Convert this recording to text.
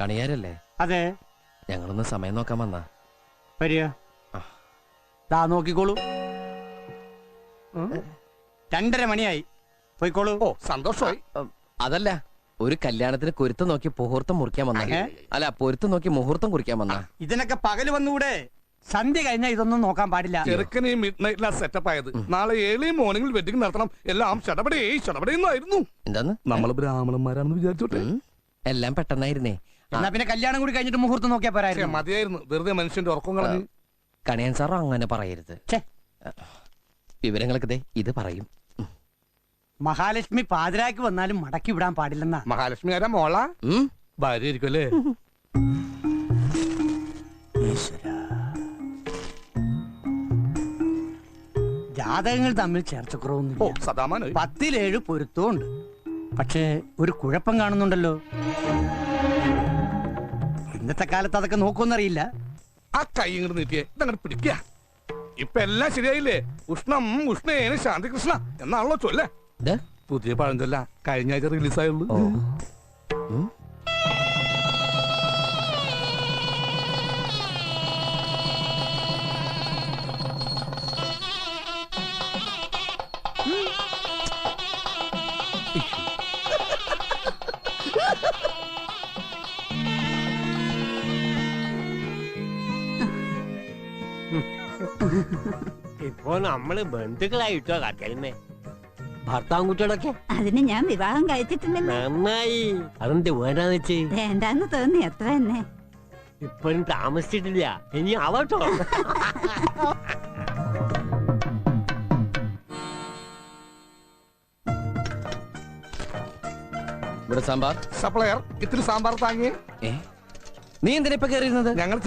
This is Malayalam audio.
കണിയാരല്ലേ? അതെ. ഞങ്ങളൊന്ന് സമയം നോക്കാൻ വന്നാ. വരിക. ദാ നോക്കിക്കോളൂ. 2:30 മണിയായി. പോയിക്കോളൂ. ഓ സന്തോഷമായി. അതല്ല, ഒരു കല്യാണത്തിന് കുരുത്തം നോക്കി മുഹൂർത്തം മുറിക്കാൻ വന്നാ. അല്ല, പൊരുത്തം നോക്കി മുഹൂർത്തം കുറിക്കാൻ വന്നാ. ഇതിനൊക്കെ പകല് വന്നുകൂടെ? സന്ധ്യ കഴിഞ്ഞാൽ ഇതൊന്നും നോക്കാൻ പാടില്ല. ചെറുക്കന് മിഡ് നൈറ്റിലാ സെറ്റപ്പ് ആയത്. നാളെ ഏർലി മോർണിംഗിൽ വെഡിങ് നടത്തണം. എല്ലാം ചടപടേന്നായിരുന്നു. എന്താന്ന്? നമ്മൾ ബ്രാഹ്മണന്മാരാണെന്ന് വിചാരിച്ചോട്ടെ. എല്ലാം പെട്ടെന്നായിരുന്നേ. എന്നാ പിന്നെ കല്യാണം കൂടി കഴിഞ്ഞിട്ട് മുഹൂർത്തം നോക്കിയാ പോരായിരുന്നു. മതിയായിരുന്നു, വെറുതെ മനുഷ്യന്റെ ഉറക്കം കളഞ്ഞ്. കണിയാൻ സാറോ അങ്ങനെ പറയരുത്. വിവരങ്ങളൊക്കെ ഇത് പറയും. മഹാലക്ഷ്മി പാതിരാക്ക് വന്നാലും മടക്കി വിടാൻ പാടില്ലെന്നാ. മഹാലക്ഷ്മി ആരാ? മോള ഭാര്യ ആയിരിക്കും അല്ലേ? ജാതകങ്ങൾ തമ്മിൽ ചേർച്ചക്കുറവൊന്നുമില്ല. 10-7 പൊരുത്തവും ഉണ്ട്. പക്ഷേ ഒരു കുഴപ്പം കാണുന്നുണ്ടല്ലോ. ഇന്നത്തെ കാലത്ത് അതൊക്കെ നോക്കുമെന്നറിയില്ല. ആ കൈ ഇങ്ങോട്ട് നീട്ടിയേ, ഇതങ്ങോട്ട് പിടിക്ക. ഇപ്പൊ എല്ലാം ശരിയായില്ലേ? ഉഷ്ണം ഉഷ്ണേന ശാന്തി കൃഷ്ണ എന്നാണല്ലോ ചൊല്ലേ. പുതിയ പഴഞ്ചൊല്ല കഴിഞ്ഞ ആഴ്ച റിലീസായുള്ളൂ. ഇപ്പൊ നമ്മള് ബന്ധുക്കളായിട്ടോ കത്തരുന്നേ. ഭർത്താവും കുട്ടികളൊക്കെ അതിന് ഞാൻ വിവാഹം കഴിച്ചിട്ടില്ലല്ലോ. നന്നായി. അതെന്ത് വേണ്ടാന്ന് വെച്ച്? വേണ്ടാന്ന് തോന്നി, അത്ര തന്നെ. ഇപ്പോഴും താമസിച്ചിട്ടില്ല, ഇനി ആവട്ടോ. ഇവിടെ സാമ്പാർ. സപ്ലയർ ഇത്തിരി സാമ്പാർ താങ്ങിയേ. നീ എന്തിനാ ഇപ്പൊ കയറിയിരുന്നത്? ഞങ്ങൾ